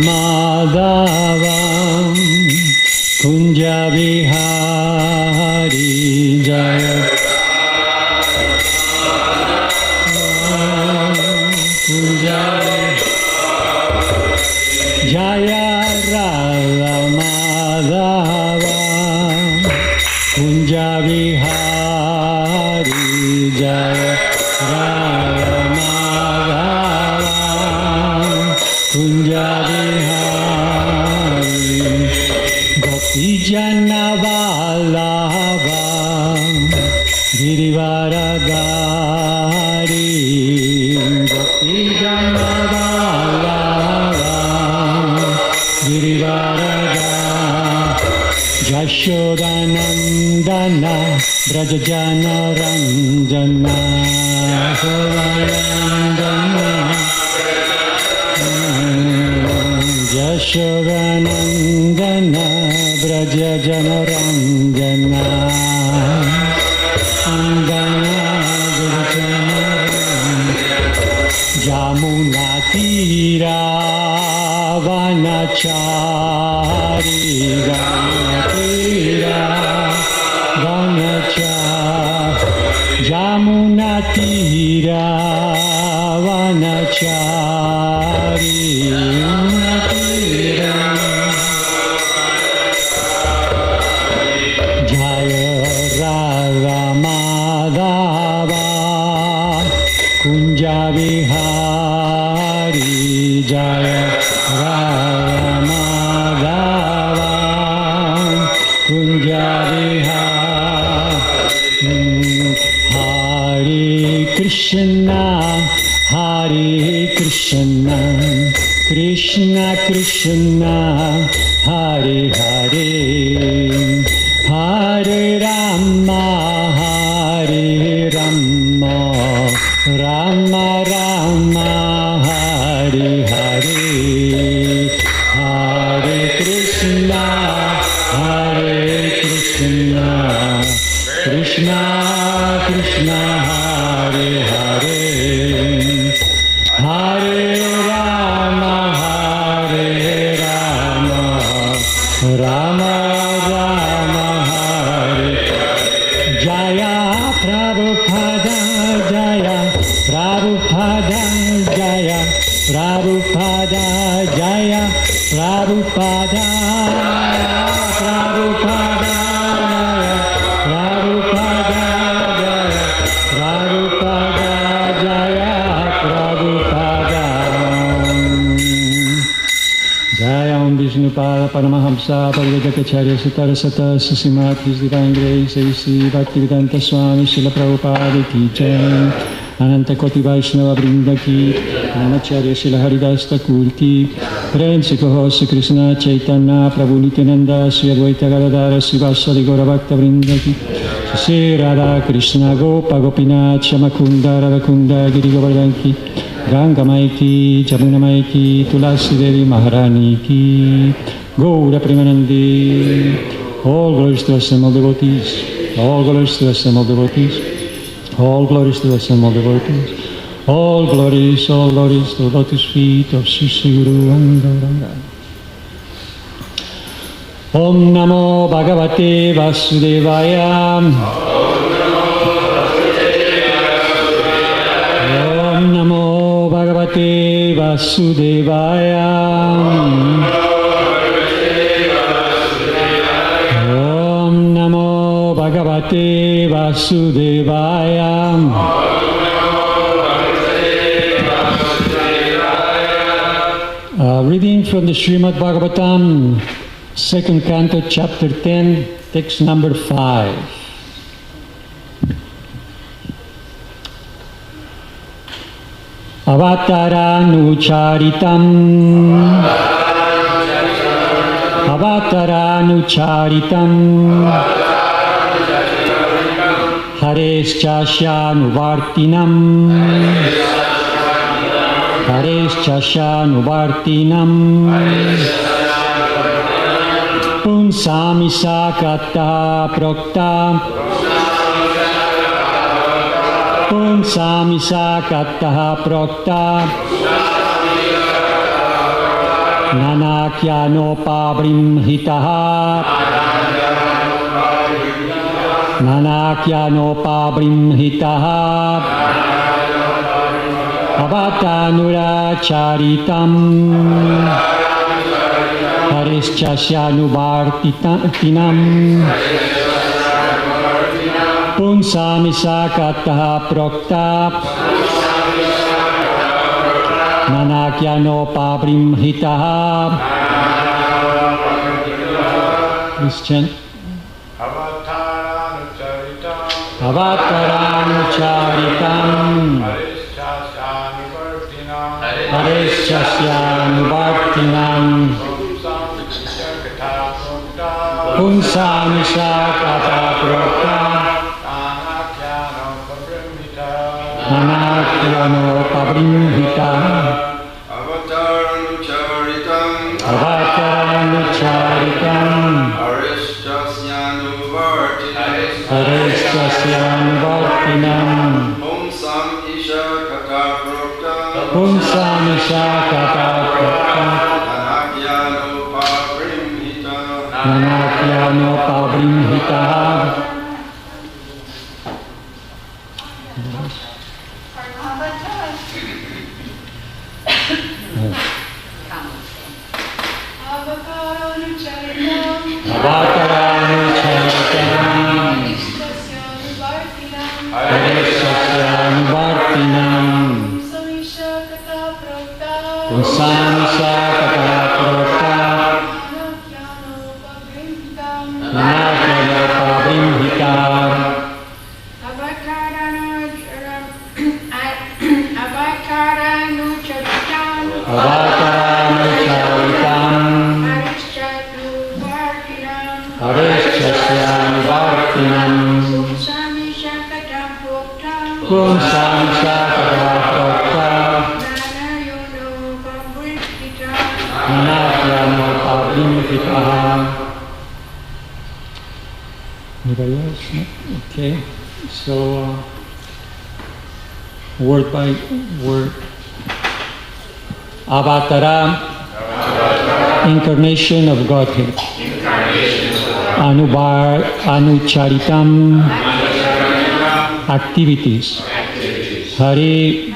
Madhavam Kunja Vihari Jaya Kunja Jaya Radha Madhavam Kunja Vihari Jaya Radha Madhavam Kunja Vihari Gopi Jana Vallabha Girivaradari Gopi Jana Vallabha Girivaradari Jashodanandana Brajajana Ranjana Jashodanandana Jashodanandana Brajajana Ranjana Andana Brajajana Jamuna Tira Vanachari Vanatira Vanachari Jamuna Tira Vanachari Jaya Radha Madhava Kunja Vihari Jaya Radha Madhava Kunja Vihari Hare Krishna Hare Krishna Krishna Krishna Hare Hare Hare Rama Hare Rama Rama Rama Hare Hare Hare Krishna Krishna Krishna Hare Hare Hare Rama Rama Rama Hare Jaya Prabhupada Jaya Prabhupada Jaya Prabhupada Jaya Prabhupada Prabhupada Prabhupada Jaya Prabhupada Jaya Om Vishnupada Paramahamsa Parivajacharya Sutarasata Srimad His Divine Grace A.C. Bhaktivedanta Swami Srila Prabhupada Ki Jai Ananta Koti Vaishnava Vrinda Ki Namacharya Srila Haridas Thakur Ki Principal Host Krishna Chaitanya Prabhu Nityananda Sri Advaita Gadadhara Srivasadi Gaura Bhakta Vrinda Ki Sri Radha Krishna Gopa Gopinath Shamakunda Radhakunda Giri Govardhan Ki Ganga Mai Ki Jamuna Mai Ki Tulasi Devi Maharani Ki Gaura Premanandi. All glories to the assembled devotees. All glories to the assembled devotees. All glories to the assembled devotees. All glories to the lotus feet of Sri Sri Guru Gauranga. Om Namo Bhagavate Vasudevaya. Om Namo Bhagavate Vasudevaya. Om Namo Bhagavate Vasudevaya. Reading from the Śrīmad-Bhāgavatam, 2nd Canto, Chapter 10, text number 5. Avataranucharitam Hareshchasyanuvartinam Punsami sakata prokta Nanakyanopa-brimhitaha. Nanakyanopa-brimhitaha. Avatanuracharitam. Harischasyanuvartinam. Punsamisa-kataha prokta. Nanakyanopa-brimhitaha. Please chant. Avataranucharitam. Harischasyanuvartinam. Punsamisa-kataha prokta. Nanakyanopa-brimhitaha. Avataranucharitam. Harischasyanuvartinam. Punsamisa-kataha prokta. Nanakyanopa-brimhitaha. Avataranucharitam. Harischasyanuvartinam. Punsamisa-kataha prokta. Nanakyanopa-brimhitaha. Avataranucharitam. Harischasyanuvartinam. Punsamisa-kataha prokta. Nanakyanopa-brimhitaha. Anybody else? No? Okay. So, word by word. Avatara, incarnation of Godhead. Anucharitam, activities. Hari,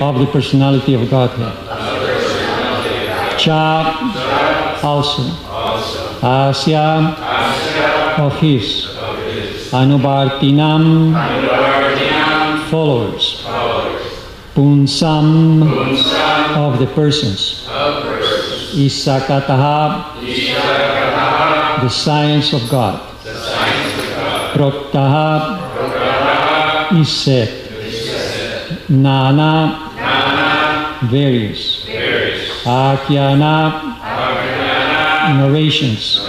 of the personality of Godhead. Cha, also. Asya, of his. Anuvartinam, followers. Punsam, of the persons. Isakataha, the science of God. Proktaha, is said. Nana, various. Akyana, narrations.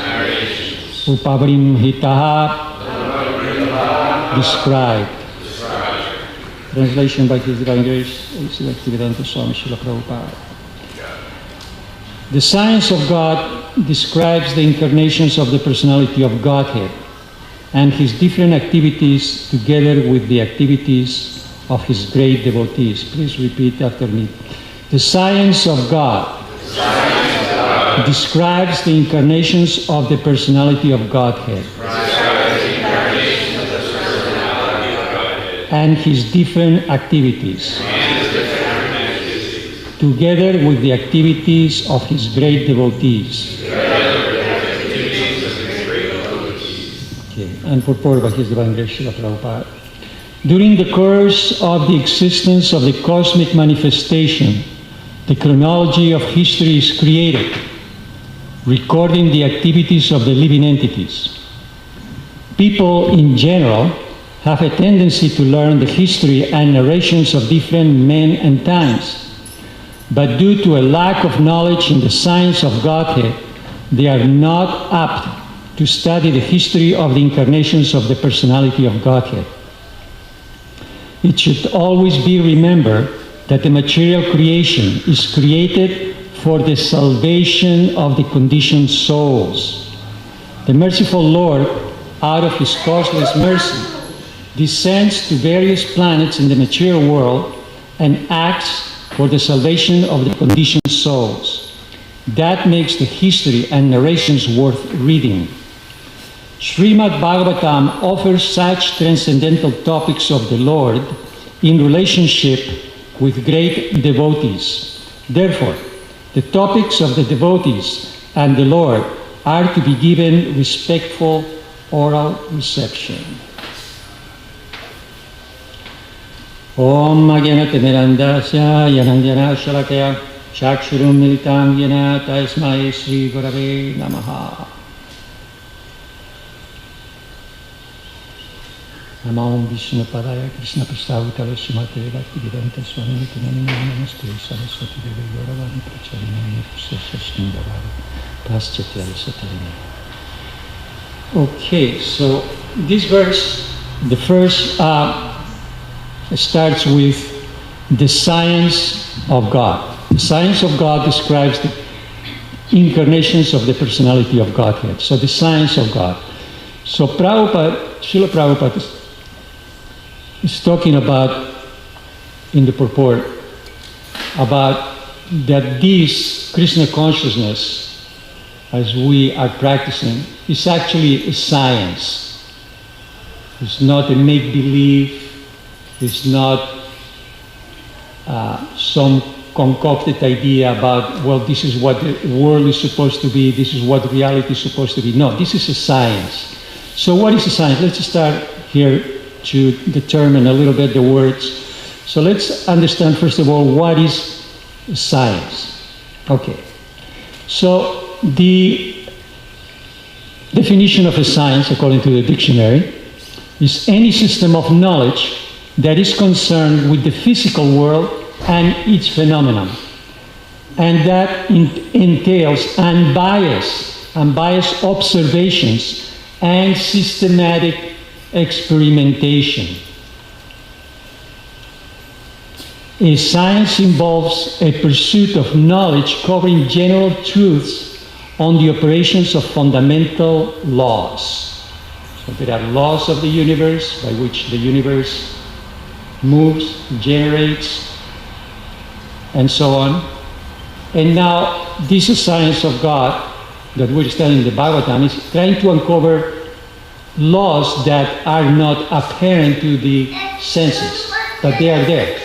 Upabrimhitaha, described. Translation by His Divine Grace, Bhaktivedanta Swami Srila Prabhupada. The science of God describes the incarnations of the personality of Godhead and His different activities together with the activities of His great devotees. Please repeat after me. The science of God describes the incarnations of the personality of Godhead and His different activities together with the activities of His great devotees. Okay. And purport by His Divine Grace Srila Prabhupada. During the course of the existence of the cosmic manifestation, the chronology of history is created, recording the activities of the living entities. People in general have a tendency to learn the history and narrations of different men and times, but due to a lack of knowledge in the science of Godhead, they are not apt to study the history of the incarnations of the personality of Godhead. It should always be remembered that the material creation is created for the salvation of the conditioned souls. The merciful Lord, out of His causeless mercy, descends to various planets in the material world and acts for the salvation of the conditioned souls. That makes the history and narrations worth reading. Śrīmad-Bhāgavatam offers such transcendental topics of the Lord in relationship with great devotees. Therefore, the topics of the devotees and the Lord are to be given respectful oral reception. Om Agyanatimirandasya Yanandjana Shalakaya Chakshurum Militam Yena Tasmai Sri Gurave Namaha. Namo Vishnu Padaya Krishna Prastavutale Srimate Bhaktivedanta Swami Nityamani Namaste Saraswati Devi Gauravani Pracharinani Pusasashnindavadi Paschatya Satarini. Okay, so this verse, the first starts with the science of God. The science of God describes the incarnations of the personality of Godhead. So the science of God. So Srila Prabhupada is talking about, in the purport, about that this Krishna consciousness, as we are practicing, is actually a science. It's not a make-believe. It's not some concocted idea about, well, this is what the world is supposed to be, this is what reality is supposed to be. No, this is a science. So what is a science? Let's start here to determine a little bit the words. So let's understand, first of all, what is science. Okay. So the definition of a science, according to the dictionary, is any system of knowledge that is concerned with the physical world and its phenomenon, and that entails unbiased observations and systematic experimentation. A science involves a pursuit of knowledge covering general truths on the operations of fundamental laws. So there are laws of the universe by which the universe moves, generates, and so on. And now this is science of God that we're studying in the Bhagavatam is trying to uncover laws that are not apparent to the senses, but they are there.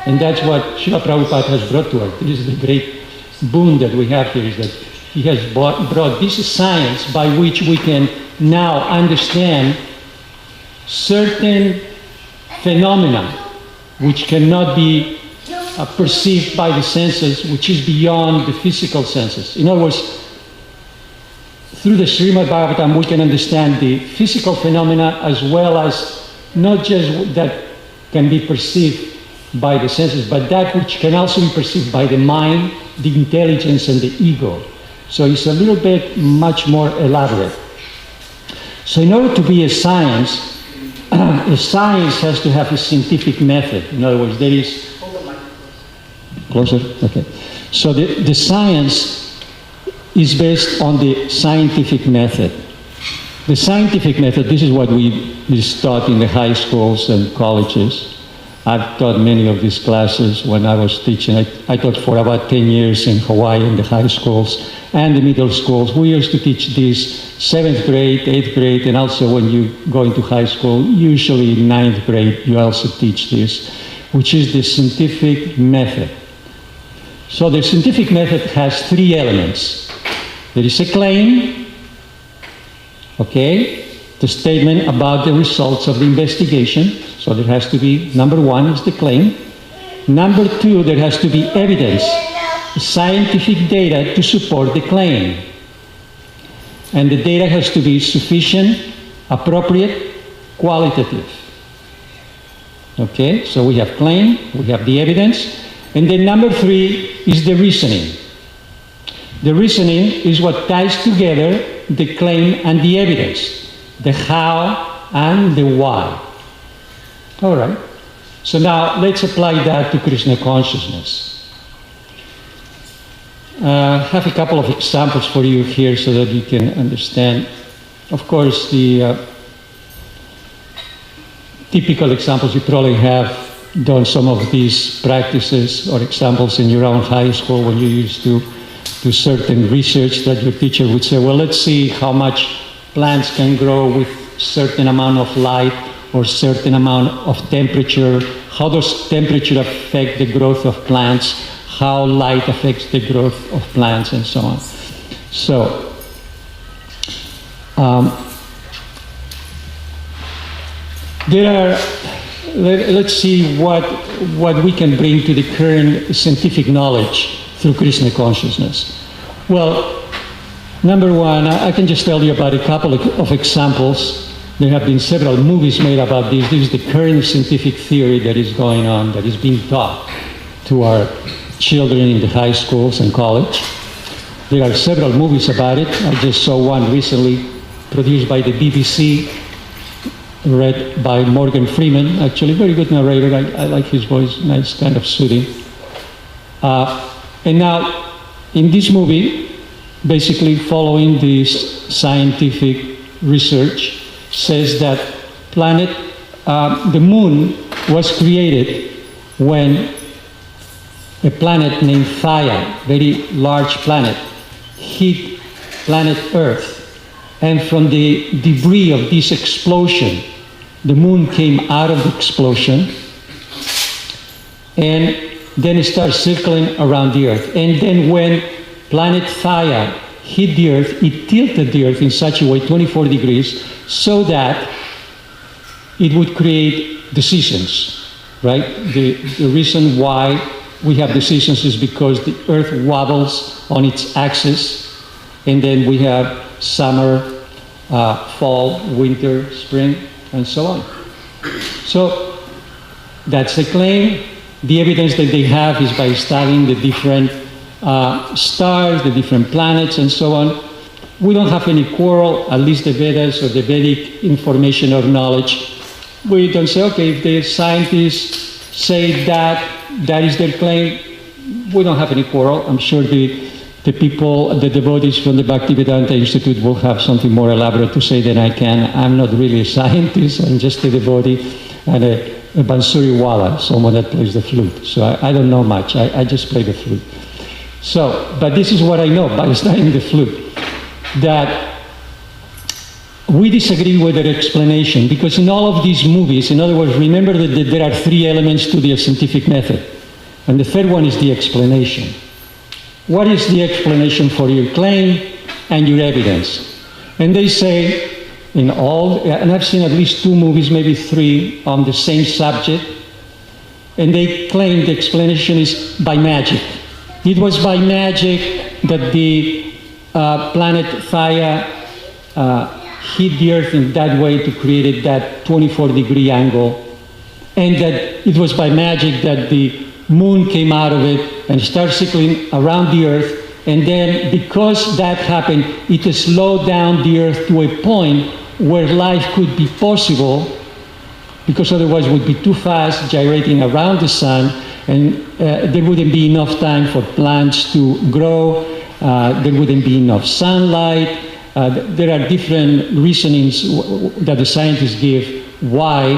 And that's what Srila Prabhupada has brought to us. This is the great boon that we have here, is that he has brought this science by which we can now understand certain phenomena which cannot be perceived by the senses, which is beyond the physical senses. In other words, through the Śrīmad-Bhāgavatam we can understand the physical phenomena as well as not just that can be perceived by the senses, but that which can also be perceived by the mind, the intelligence, and the ego. So it's a little bit much more elaborate. So in order to be a science has to have a scientific method. In other words, there is... Closer? Okay. So the science is based on the scientific method. The scientific method, this is what is taught in the high schools and colleges. I've taught many of these classes when I was teaching. I taught for about 10 years in Hawaii in the high schools and the middle schools. We used to teach this 7th grade, 8th grade, and also when you go into high school, usually 9th grade, you also teach this, which is the scientific method. So the scientific method has 3 elements. There is a claim, okay, the statement about the results of the investigation. So there has to be, number 1 is the claim. Number 2, there has to be evidence, scientific data to support the claim. And the data has to be sufficient, appropriate, qualitative. Okay, so we have claim, we have the evidence, and then number 3 is the reasoning. The reasoning is what ties together the claim and the evidence, the how and the why. All right. So now let's apply that to Krishna consciousness. I have a couple of examples for you here so that you can understand. Of course, the typical examples, you probably have done some of these practices or examples in your own high school when you used to to certain research that your teacher would say, well, let's see how much plants can grow with certain amount of light or certain amount of temperature. How does temperature affect the growth of plants? How light affects the growth of plants, and so on. So, let's see what we can bring to the current scientific knowledge through Krishna consciousness. Well, number one, I can just tell you about a couple of examples. There have been several movies made about this. This is the current scientific theory that is going on, that is being taught to our children in the high schools and college. There are several movies about it. I just saw one recently produced by the BBC, read by Morgan Freeman, actually very good narrator. I like his voice, nice, kind of soothing. And now, in this movie, basically following this scientific research, says that the moon was created when a planet named Theia, very large planet, hit planet Earth. And from the debris of this explosion, the moon came out of the explosion and then it started circling around the Earth. And then when planet Theia hit the Earth, it tilted the Earth in such a way, 24 degrees, so that it would create decisions, right? The reason why we have decisions is because the Earth wobbles on its axis, and then we have summer, fall, winter, spring, and so on. So that's the claim. The evidence that they have is by studying the different stars, the different planets, and so on. We don't have any quarrel, at least the Vedas or the Vedic information or knowledge. We don't say, okay, if the scientists say that is their claim, we don't have any quarrel. I'm sure the people, the devotees from the Bhaktivedanta Institute will have something more elaborate to say than I can. I'm not really a scientist, I'm just a devotee and a bansuri wala, someone that plays the flute. So I don't know much, I just play the flute. So, but this is what I know by studying the flute, that we disagree with their explanation, because in all of these movies, in other words, remember that there are three elements to the scientific method, and the third one is the explanation. What is the explanation for your claim and your evidence? And they say, in all, and I've seen at least 2 movies, maybe 3, on the same subject, and they claim the explanation is by magic. It was by magic that the planet Theia hit the Earth in that way to create that 24-degree angle, and that it was by magic that the moon came out of it and started circling around the Earth, and then because that happened, it slowed down the Earth to a point where life could be possible, because otherwise it would be too fast gyrating around the sun, and there wouldn't be enough time for plants to grow, there wouldn't be enough sunlight. There are different reasonings that the scientists give why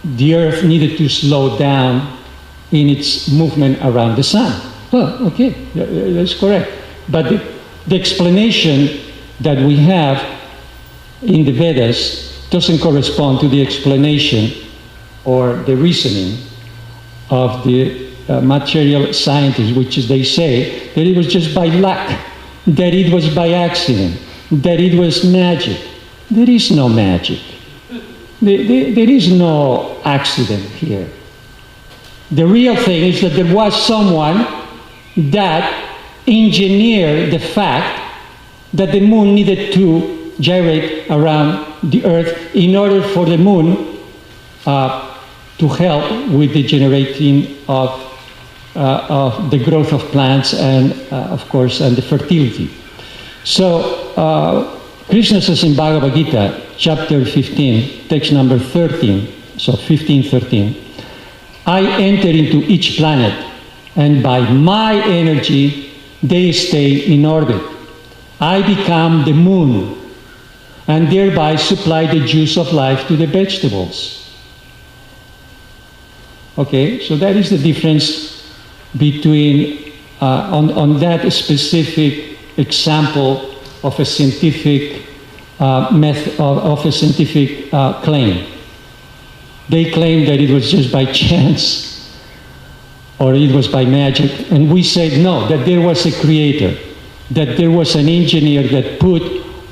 the Earth needed to slow down in its movement around the sun. Well, okay, that's correct. But the explanation that we have in the Vedas doesn't correspond to the explanation or the reasoning of the material scientists, which is they say that it was just by luck, that it was by accident, that it was magic. There is no magic. There is no accident here. The real thing is that there was someone that engineered the fact that the moon needed to gyrate around the Earth in order for the moon to help with the generating of the growth of plants and, of course, and the fertility. So, Krishna says in Bhagavad Gita, chapter 15, text number 13, so 15:13, I enter into each planet, and by my energy, they stay in orbit. I become the moon, and thereby supply the juice of life to the vegetables. Okay, so that is the difference between on that specific example of a scientific method, of a scientific claim. They claim that it was just by chance or it was by magic, and we said no, that there was a creator, that there was an engineer that put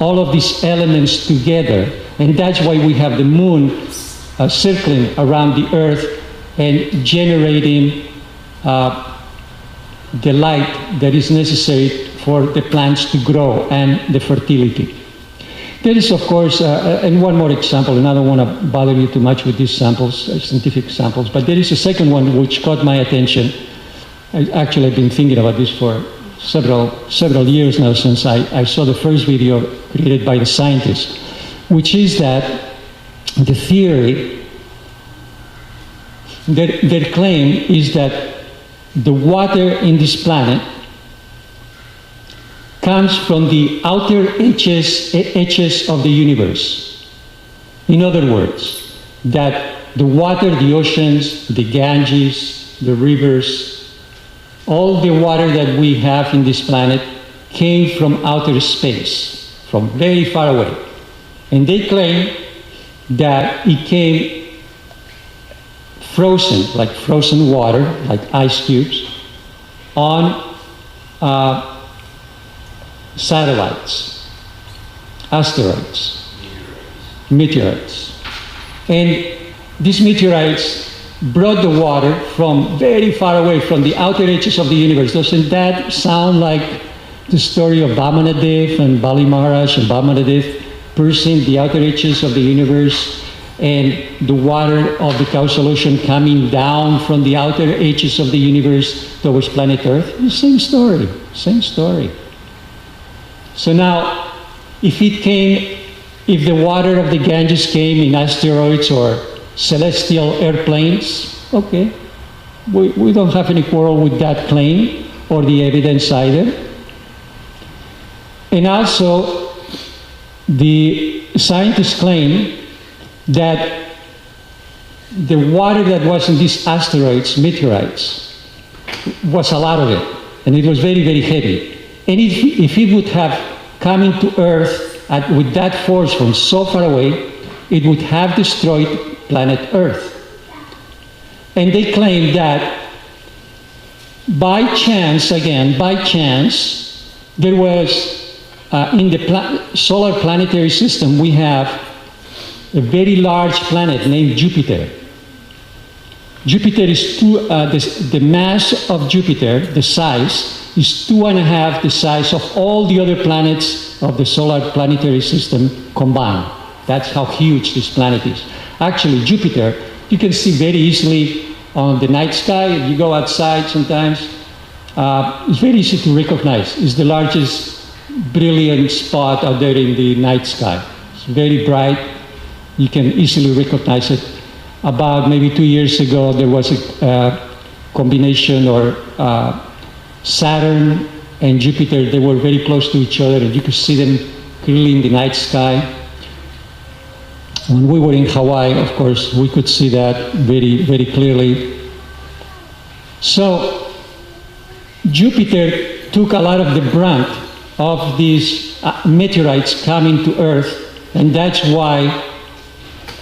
all of these elements together, and that's why we have the moon circling around the earth and generating the light that is necessary for the plants to grow and the fertility. There is, of course, and one more example, and I don't want to bother you too much with these samples, scientific samples, but there is a second one which caught my attention. I've been thinking about this for several years now, since I saw the first video created by the scientists, which is that the theory, their claim is that the water in this planet comes from the outer edges of the universe. In other words, that the water, the oceans, the Ganges, the rivers, all the water that we have in this planet came from outer space, from very far away. And they claim that it came frozen, like frozen water, like ice cubes, on satellites, asteroids, meteorites. And these meteorites brought the water from very far away, from the outer edges of the universe. Doesn't that sound like the story of Vamanadev and Bali Maharaj and Vamanadev piercing the outer edges of the universe, and the water of the causal ocean coming down from the outer edges of the universe towards planet Earth? The same story, same story. So now, if the water of the Ganges came in asteroids or celestial airplanes, okay, we don't have any quarrel with that claim or the evidence either. And also, the scientists claim that the water that was in these asteroids, meteorites, was a lot of it, and it was very, very heavy. And if it would have come into Earth with that force from so far away, it would have destroyed planet Earth. And they claim that by chance, there was, in the solar planetary system, we have a very large planet named Jupiter. Jupiter is the mass of Jupiter, the size, is 2.5 the size of all the other planets of the solar planetary system combined. That's how huge this planet is. Actually, Jupiter, you can see very easily on the night sky. If you go outside sometimes, it's very easy to recognize. It's the largest brilliant spot out there in the night sky. It's very bright. You can easily recognize it. About maybe 2 years ago, there was a combination, or Saturn and Jupiter, they were very close to each other, and you could see them clearly in the night sky. When we were in Hawaii, of course, we could see that very, very clearly. So Jupiter took a lot of the brunt of these meteorites coming to Earth, and that's why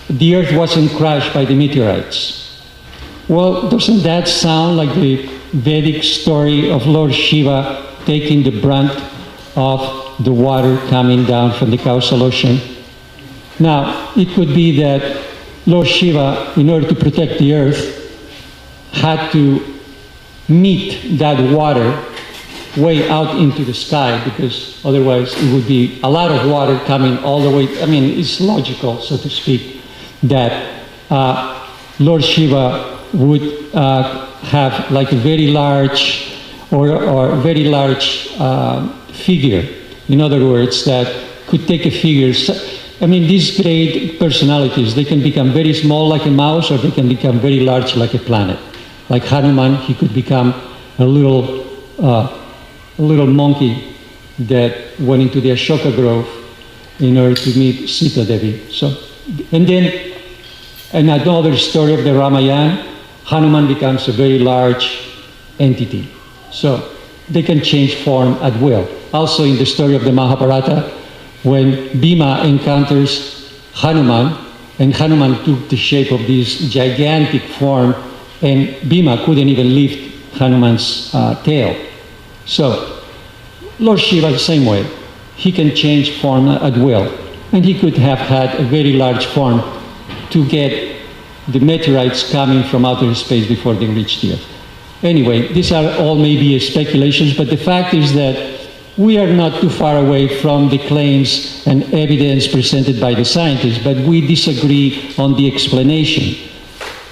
the Earth wasn't crushed by the meteorites. Well, doesn't that sound like the Vedic story of Lord Shiva taking the brunt of the water coming down from the causal ocean? Now, it could be that Lord Shiva, in order to protect the Earth, had to meet that water way out into the sky, because otherwise it would be a lot of water coming all the way. I mean, it's logical, so to speak, that Lord Shiva would have like a very large or very large figure. In other words, that could take a figure. I mean, these great personalities, they can become very small like a mouse, or they can become very large like a planet. Like Hanuman, he could become a little monkey that went into the Ashoka Grove in order to meet Sita Devi. So, and then in another story of the Ramayana, Hanuman becomes a very large entity. So they can change form at will. Also in the story of the Mahabharata, when Bhima encounters Hanuman, and Hanuman took the shape of this gigantic form, and Bhima couldn't even lift Hanuman's tail. So, Lord Shiva the same way. He can change form at will. And he could have had a very large form to get the meteorites coming from outer space before they reach the Earth. Anyway, these are all maybe speculations, but the fact is that we are not too far away from the claims and evidence presented by the scientists, but we disagree on the explanation,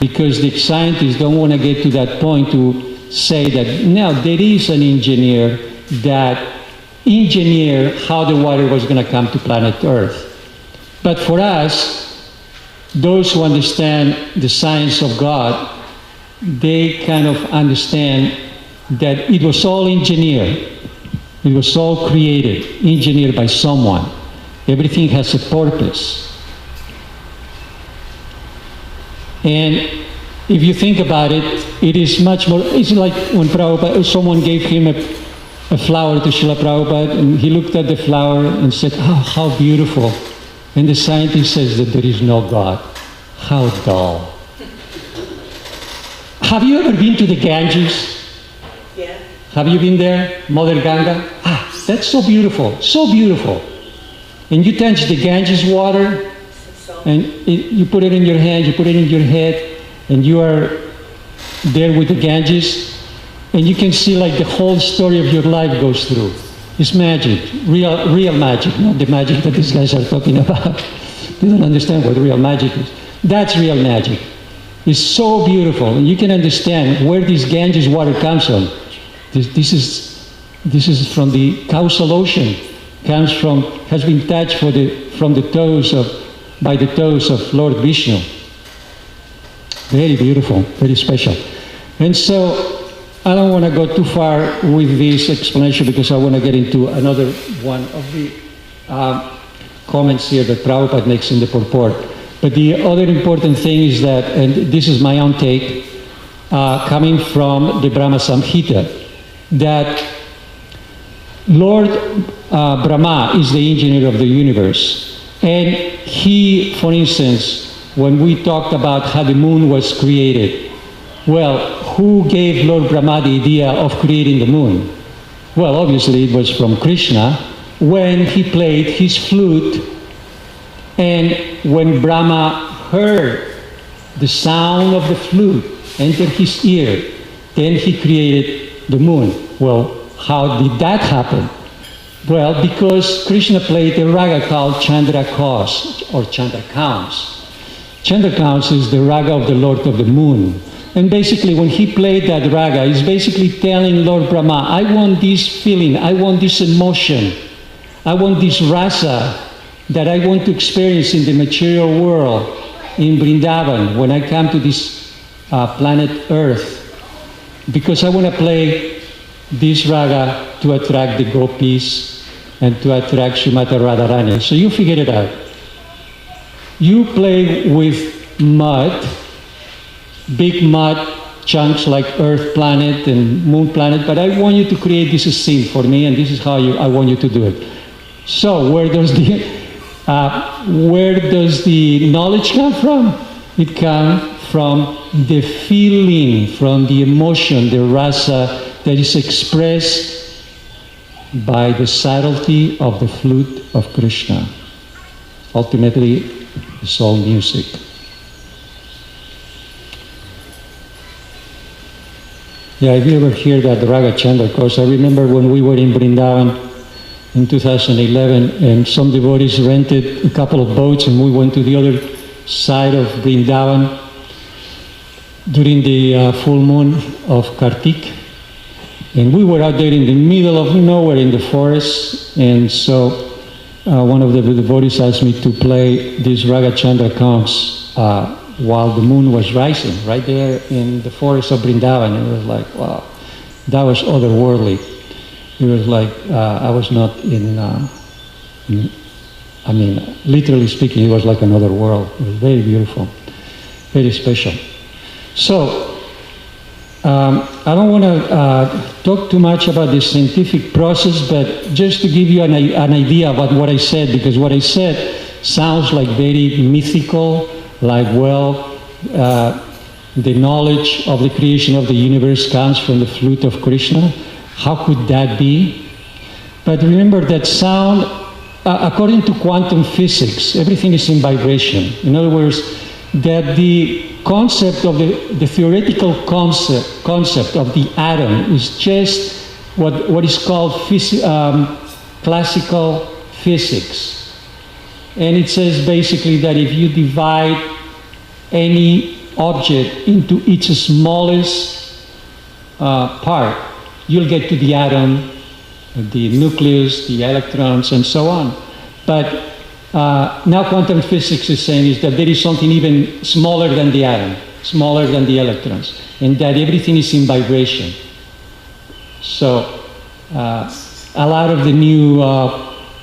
because the scientists don't want to get to that point to say that now there is an engineer that engineered how the water was going to come to planet Earth. But for us, those who understand the science of God, they kind of understand that it was all engineered. It was all created, engineered by someone. Everything has a purpose. And if you think about it, it is much more, it's like when Prabhupada, someone gave him a flower to Srila Prabhupada, and he looked at the flower and said, oh, how beautiful. And the scientist says that there is no God. How dull. Have you ever been to the Ganges? Yeah. Have you been there? Mother Ganga? Ah, that's so beautiful, so beautiful. And you touch the Ganges water, and you put it in your hand, you put it in your head, and you are there with the Ganges, and you can see like the whole story of your life goes through. It's magic, real magic, not the magic that these guys are talking about. They don't understand what real magic is. That's real magic. It's so beautiful, and you can understand where this Ganges water comes from. This is from the causal ocean. Has been touched by the toes of Lord Vishnu. Very beautiful, very special. And so I don't want to go too far with this explanation, because I want to get into another one of the comments here that Prabhupada makes in the purport. But the other important thing is that, and this is my own take, coming from the Brahma Samhita, that Lord Brahma is the engineer of the universe. And he, for instance, when we talked about how the moon was created, well, who gave Lord Brahma the idea of creating the moon? Well, obviously it was from Krishna when he played his flute, and when Brahma heard the sound of the flute enter his ear, then he created the moon. Well, how did that happen? Well, because Krishna played a raga called Chandra Kaus, or Chandra Counts. Chandra Counts is the raga of the Lord of the Moon. And basically, when he played that raga, he's basically telling Lord Brahma, I want this feeling, I want this emotion, I want this rasa that I want to experience in the material world, in Vrindavan, when I come to this planet Earth, because I want to play this raga to attract the gopis and to attract Srimati Radharani. So you figure it out. You play with mud, big mud chunks like Earth planet and Moon planet, but I want you to create this scene for me, and this is how I want you to do it. So where does the knowledge come from? It comes from the feeling, from the emotion, the rasa that is expressed by the subtlety of the flute of Krishna. Ultimately, it's all music. Yeah, if you ever hear that Raga Chandra Kaus, I remember when we were in Vrindavan in 2011, and some devotees rented a couple of boats, and we went to the other side of Vrindavan during the full moon of Kartik. And we were out there in the middle of nowhere in the forest, and so one of the devotees asked me to play this Raga Chandra Kaus while the moon was rising, right there in the forest of Vrindavan. It was like, wow, that was otherworldly. It was like I was not literally speaking, it was like another world. It was very beautiful, very special. So, I don't want to talk too much about the scientific process, but just to give you an idea about what I said, because what I said sounds like very mythical, like, well, the knowledge of the creation of the universe comes from the flute of Krishna. How could that be? But remember that sound, according to quantum physics, everything is in vibration. In other words, that the concept of the theoretical concept of the atom is just what is called classical physics. And it says basically that if you divide any object into its smallest part, you'll get to the atom, the nucleus, the electrons, and so on. But now quantum physics is saying is that there is something even smaller than the atom, smaller than the electrons, and that everything is in vibration. So a lot of the new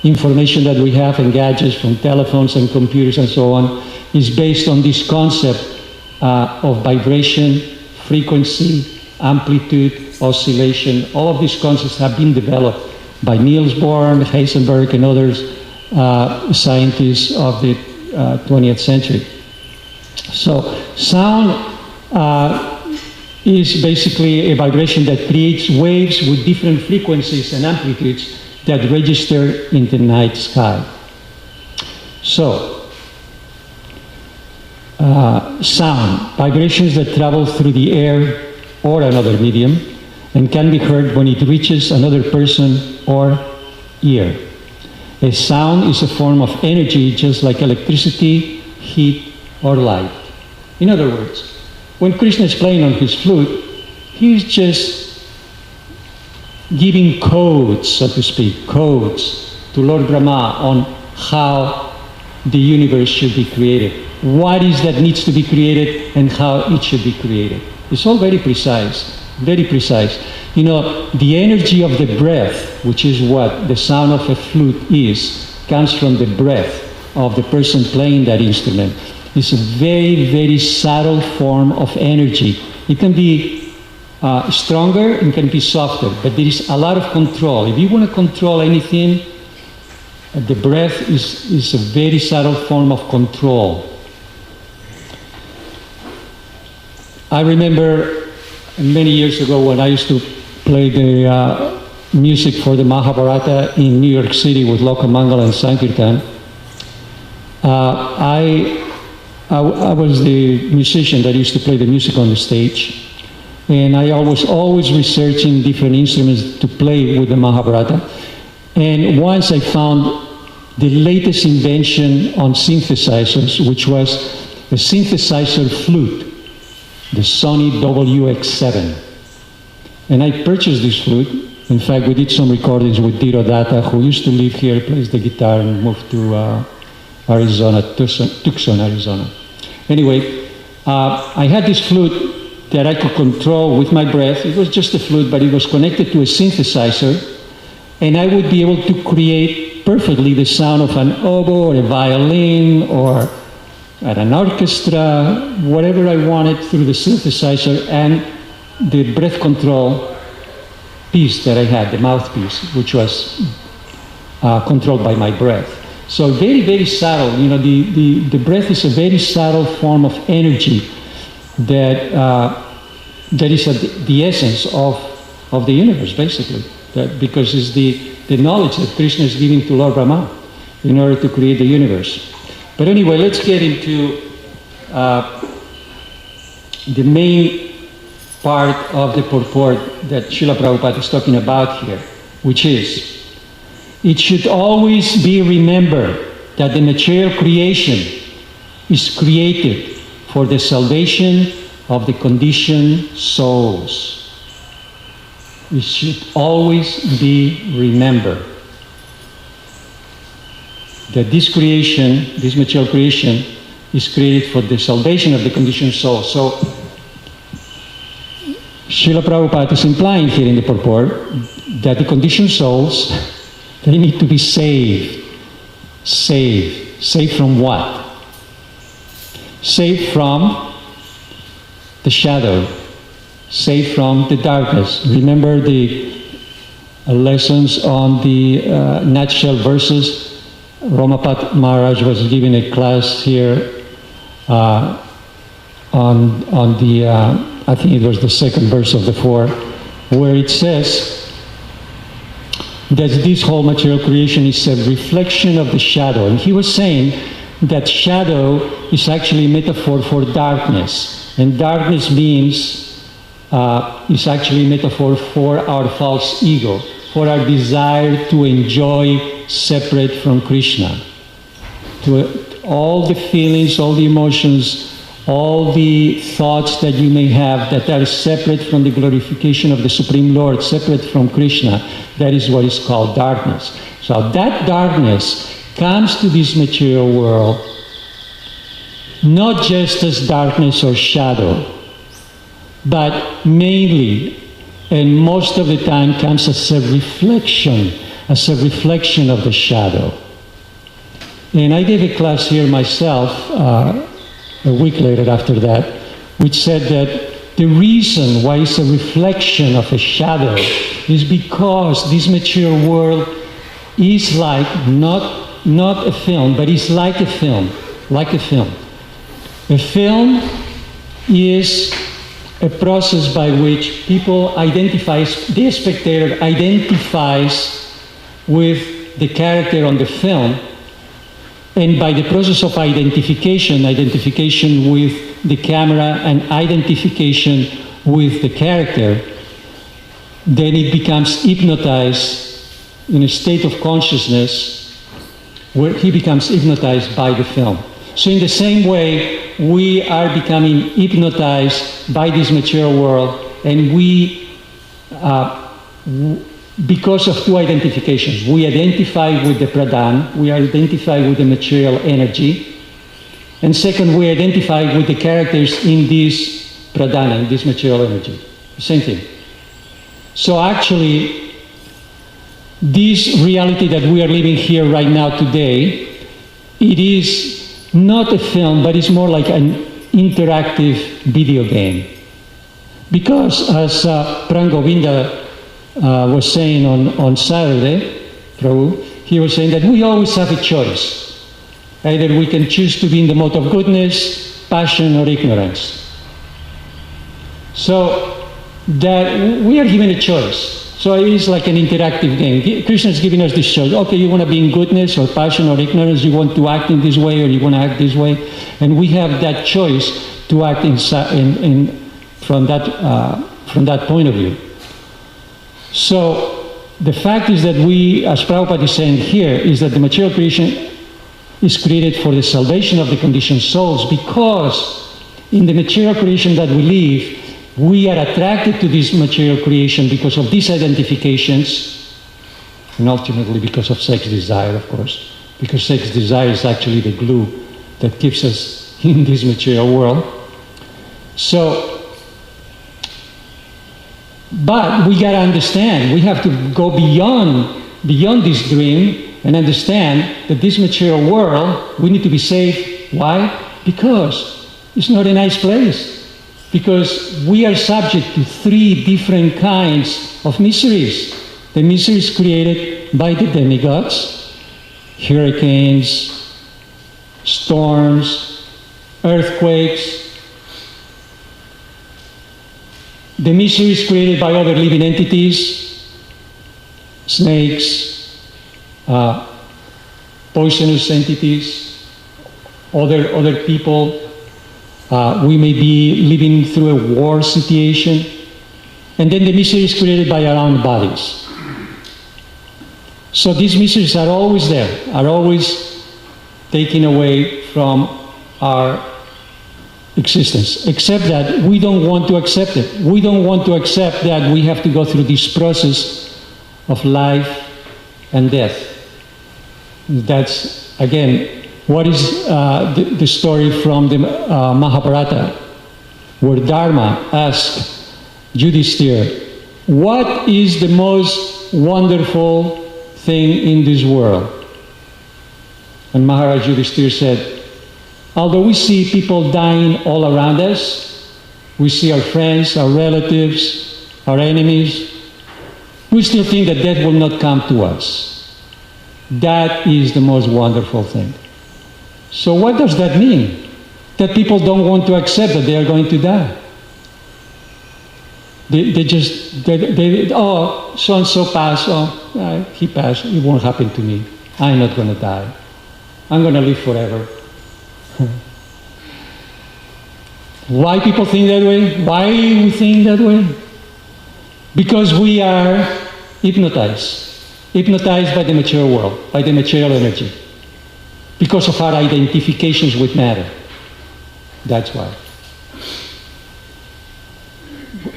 information that we have in gadgets, from telephones and computers and so on, is based on this concept of vibration, frequency, amplitude, oscillation. All of these concepts have been developed by Niels Bohr, Heisenberg, and others scientists of the 20th century. So sound is basically a vibration that creates waves with different frequencies and amplitudes that register in the night sky. So sound, vibrations that travel through the air or another medium and can be heard when it reaches another person or ear. A sound is a form of energy just like electricity, heat, or light. In other words, when Krishna is playing on his flute, he's just giving codes, so to speak, codes to Lord Brahma on how the universe should be created, what is that needs to be created, and how it should be created. It's all very precise, very precise. You know, the energy of the breath, which is what the sound of a flute is, comes from the breath of the person playing that instrument. It's a very, very subtle form of energy. It can be stronger and can be softer, but there is a lot of control. If you want to control anything, the breath is a very subtle form of control. I remember many years ago when I used to play the music for the Mahabharata in New York City with Lokamangala and Sankirtan. I was the musician that used to play the music on the stage, and I was always researching different instruments to play with the Mahabharata. And once I found the latest invention on synthesizers, which was a synthesizer flute, the Sony WX7. And I purchased this flute. In fact, we did some recordings with Diro Datta, who used to live here, plays the guitar, and moved to Arizona, Tucson, Arizona. Anyway, I had this flute that I could control with my breath. It was just a flute, but it was connected to a synthesizer, and I would be able to create perfectly the sound of an oboe or a violin or at an orchestra, whatever I wanted through the synthesizer and the breath control piece that I had, the mouthpiece, which was controlled by my breath. So very, very subtle. You know, the breath is a very subtle form of energy that is at the essence of the universe, basically. Because it's the knowledge that Krishna is giving to Lord Brahma in order to create the universe. But anyway, let's get into the main part of the purport that Srila Prabhupada is talking about here, which is, it should always be remembered that the material creation is created for the salvation of the conditioned souls. It should always be remembered that this creation, this material creation, is created for the salvation of the conditioned soul. So, Srila Prabhupada is implying here in the purport that the conditioned souls, they need to be saved. Saved. Saved from what? Saved from the shadow saved from the darkness. Remember the lessons on the nutshell verses? Ramapat Maharaj was giving a class here on the, I think it was the second verse of the 4, where it says that this whole material creation is a reflection of the shadow. And he was saying that shadow is actually a metaphor for darkness. And darkness means, is actually a metaphor for our false ego, for our desire to enjoy separate from Krishna. To all the feelings, all the emotions, all the thoughts that you may have that are separate from the glorification of the Supreme Lord, separate from Krishna, that is what is called darkness. So that darkness comes to this material world not just as darkness or shadow, but mainly and most of the time comes as a reflection of the shadow. And I gave a class here myself a week later after that, which said that the reason why it's a reflection of a shadow is because this material world is like not a film, but it's like a film, like a film. A film is a process by which people identifies, the spectator identifies with the character on the film, and by the process of identification with the camera and identification with the character, then it becomes hypnotized in a state of consciousness where he becomes hypnotized by the film. So in the same way, we are becoming hypnotized by this material world, and we, because of two identifications. We identify with the pradhan, we identify with the material energy, and second, we identify with the characters in this pradhana, in this material energy. Same thing. So actually, this reality that we are living here right now today, it is not a film, but it's more like an interactive video game. Because as Prangovinda was saying on Saturday, Prabhu, he was saying that we always have a choice. Either we can choose to be in the mode of goodness, passion, or ignorance. So that we are given a choice. So it is like an interactive game. Krishna is giving us this choice. Okay, you want to be in goodness or passion or ignorance, you want to act in this way or you want to act this way. And we have that choice to act from that point of view. So the fact is that we, as Prabhupada is saying here, is that the material creation is created for the salvation of the conditioned souls, because in the material creation that we live, we are attracted to this material creation because of these identifications, and ultimately because of sex desire, of course, because sex desire is actually the glue that keeps us in this material world. So, but we got to understand, we have to go beyond this dream and understand that this material world, we need to be saved. Why? Because it's not a nice place. Because we are subject to three different kinds of miseries. The miseries created by the demigods, hurricanes, storms, earthquakes, the miseries created by other living entities, snakes, poisonous entities, other people. We may be living through a war situation, and then the miseries created by our own bodies. So these miseries are always there, are always taken away from our existence, except that we don't want to accept it. We don't want to accept that we have to go through this process of life and death. That's, again, what is the story from the Mahabharata, where Dharma asked Yudhishthira, what is the most wonderful thing in this world? And Maharaj Yudhishthira said, although we see people dying all around us, we see our friends, our relatives, our enemies, we still think that death will not come to us. That is the most wonderful thing. So what does that mean? That people don't want to accept that they are going to die. Oh, so-and-so passed, he passed, it won't happen to me. I'm not going to die. I'm going to live forever. Why people think that way? Why we think that way? Because we are hypnotized by the material world, by the material energy, because of our identifications with matter. That's why.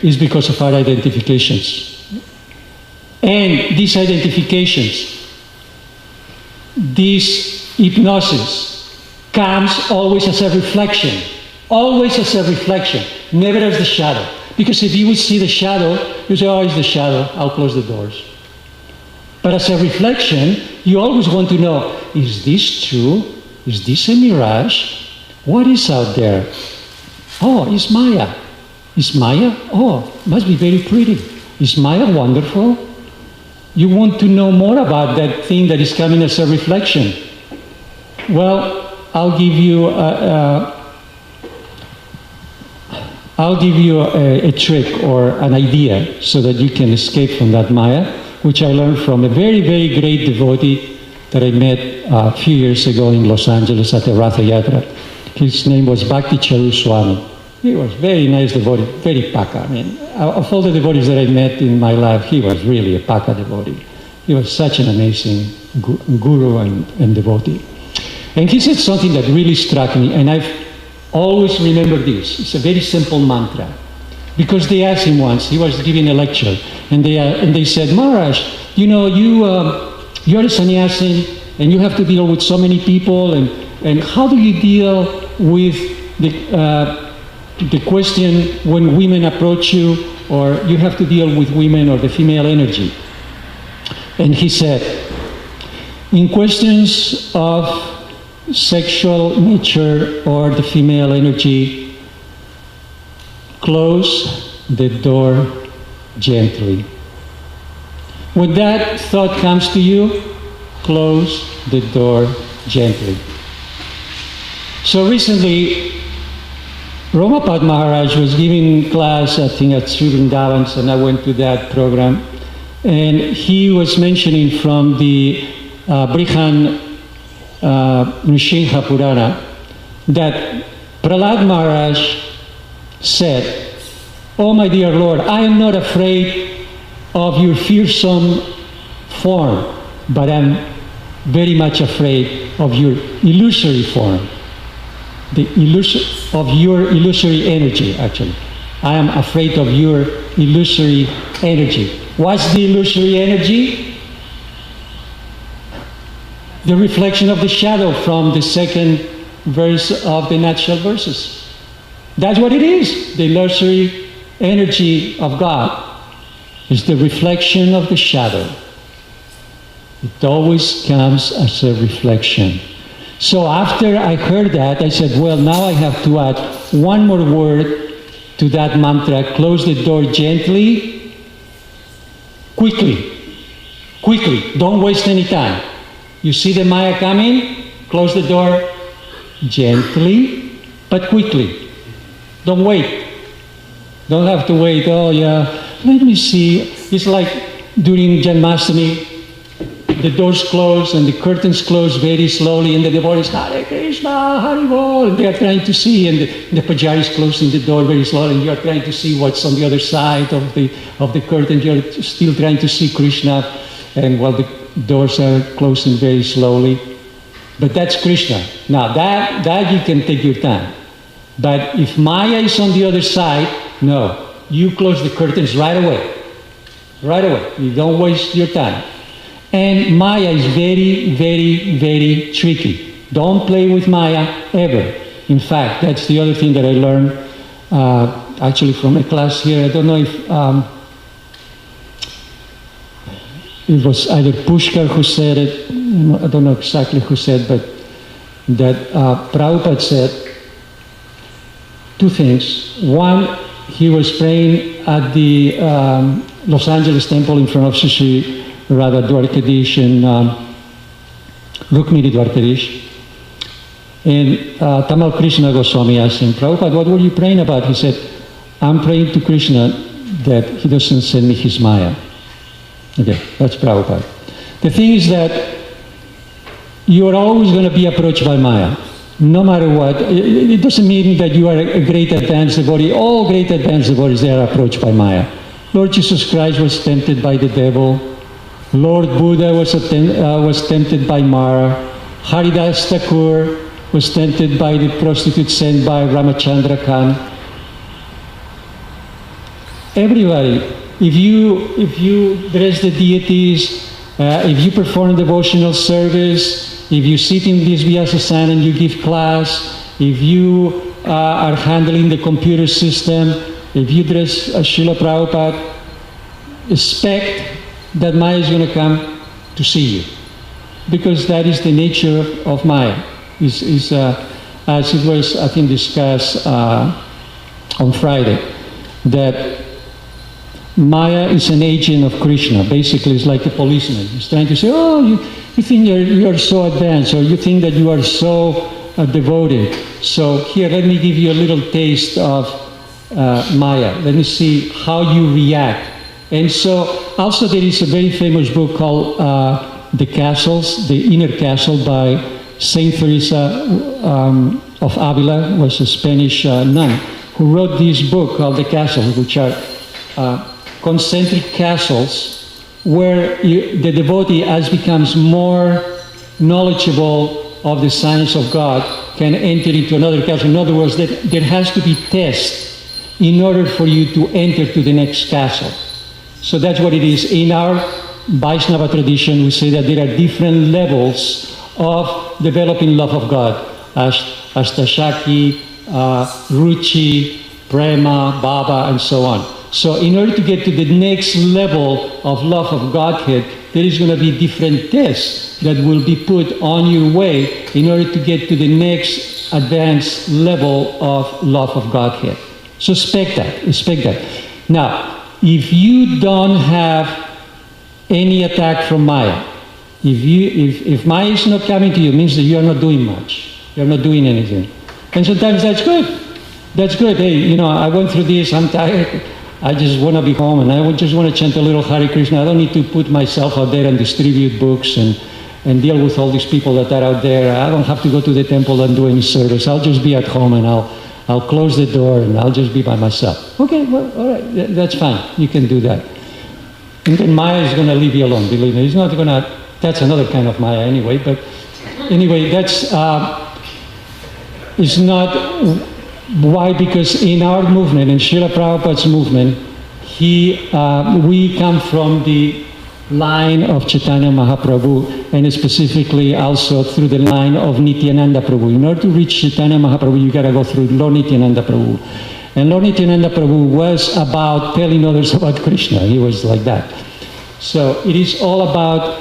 It's because of our identifications. And these identifications, this hypnosis, comes always as a reflection. Always as a reflection, never as the shadow. Because if you would see the shadow, you say, oh, it's the shadow, I'll close the doors. But as a reflection, you always want to know, is this true? Is this a mirage? What is out there? Oh, it's Maya. Is Maya? Oh, must be very pretty. Is Maya wonderful? You want to know more about that thing that is coming as a reflection. Well, I'll give you a trick or an idea so that you can escape from that Maya, which I learned from a very, very great devotee that I met a few years ago in Los Angeles at the Ratha Yatra. His name was Bhakti Charu Swami. He was a very nice devotee, very paka. I mean, of all the devotees that I met in my life, he was really a paka devotee. He was such an amazing guru and devotee. And he said something that really struck me, and I've always remember this. It's a very simple mantra. Because they asked him once, he was giving a lecture, and they said, Maharaj, you know, you're a sannyasi, and you have to deal with so many people, and how do you deal with the question when women approach you, or you have to deal with women or the female energy? And he said, in questions of sexual nature or the female energy, close the door gently. When that thought comes to you, close the door gently. So recently, Romapad Maharaj was giving class, I think at Sri-Vrindavans, and I went to that program, and he was mentioning from the Brihan Nrsimha Purana that Prahlad Maharaj said, "Oh my dear Lord, I am not afraid of your fearsome form, but I'm very much afraid of your illusory form, of your illusory energy, actually. I am afraid of your illusory energy." What's the illusory energy? The reflection of the shadow from the second verse of the natural verses. That's what it is. The illusory energy of God is the reflection of the shadow. It always comes as a reflection. So after I heard that, I said, well, now I have to add one more word to that mantra. Close the door gently, quickly. Don't waste any time. You see the Maya coming? Close the door gently, but quickly. Don't wait. Don't have to wait. Oh yeah, let me see. It's like during Janmashtami, the doors close and the curtains close very slowly, and the devotees, Hare Krishna, Hare Bol, and they are trying to see, and the pujari is closing the door very slowly, and you are trying to see what's on the other side of the curtain. You are still trying to see Krishna, and while the doors are closing very slowly. But that's Krishna. Now that you can take your time. But if Maya is on the other side, no, you close the curtains right away. Right away. You don't waste your time. And Maya is very, very, very tricky. Don't play with Maya ever. In fact, that's the other thing that I learned actually from a class here. I don't know if it was either Pushkar who said it, I don't know exactly who said, but that Prabhupada said two things. One, he was praying at the Los Angeles temple in front of Sri Radha Dwarkadish and Rukmini Dwarkadish. And Tamal Krishna Goswami asked him, Prabhupada, what were you praying about? He said, I'm praying to Krishna that he doesn't send me his Maya. Okay, that's Prabhupada. The thing is that you are always going to be approached by Maya, no matter what. It doesn't mean that you are a great advanced devotee. All great advanced devotees, they are approached by Maya. Lord Jesus Christ was tempted by the devil. Lord Buddha was tempted by Mara. Haridas Thakur was tempted by the prostitute sent by Ramachandra Khan. Everybody, if you dress the deities, if you perform devotional service, if you sit in this Vyasasana and you give class, if you are handling the computer system, if you dress as Srila Prabhupada, expect that Maya is going to come to see you. Because that is the nature of Maya. As it was, I think, discussed on Friday, that Maya is an agent of Krishna. Basically, it's like a policeman. He's trying to say, oh, you think you're so advanced, or you think that you are so devoted. So here, let me give you a little taste of Maya. Let me see how you react. And so, also there is a very famous book called The Castles, The Inner Castle by Saint Teresa of Avila, was a Spanish nun, who wrote this book called The Castles, which are concentric castles where the devotee, as becomes more knowledgeable of the science of God, can enter into another castle. In other words, there has to be tests in order for you to enter to the next castle. So that's what it is. In our Vaishnava tradition, we say that there are different levels of developing love of God. Ashtashaki, Ruchi, Prema, Baba, and so on. So in order to get to the next level of love of Godhead, there is going to be different tests that will be put on your way in order to get to the next advanced level of love of Godhead. So expect that. Now, if you don't have any attack from Maya, if Maya is not coming to you, it means that you are not doing much. You're not doing anything. And sometimes that's good. That's good. Hey, I went through this, I'm tired. I just want to be home, and I just want to chant a little Hare Krishna. I don't need to put myself out there and distribute books and deal with all these people that are out there. I don't have to go to the temple and do any service. I'll just be at home, and I'll close the door, and I'll just be by myself. Okay, well, all right, that's fine. You can do that. And then Maya is going to leave you alone, believe me. It's not going to, that's another kind of Maya anyway, but anyway, that's, it's not, why? Because in our movement, in Srila Prabhupada's movement, we come from the line of Chaitanya Mahaprabhu, and specifically also through the line of Nityananda Prabhu. In order to reach Chaitanya Mahaprabhu, you got to go through Lord Nityananda Prabhu. And Lord Nityananda Prabhu was about telling others about Krishna. He was like that. So it is all about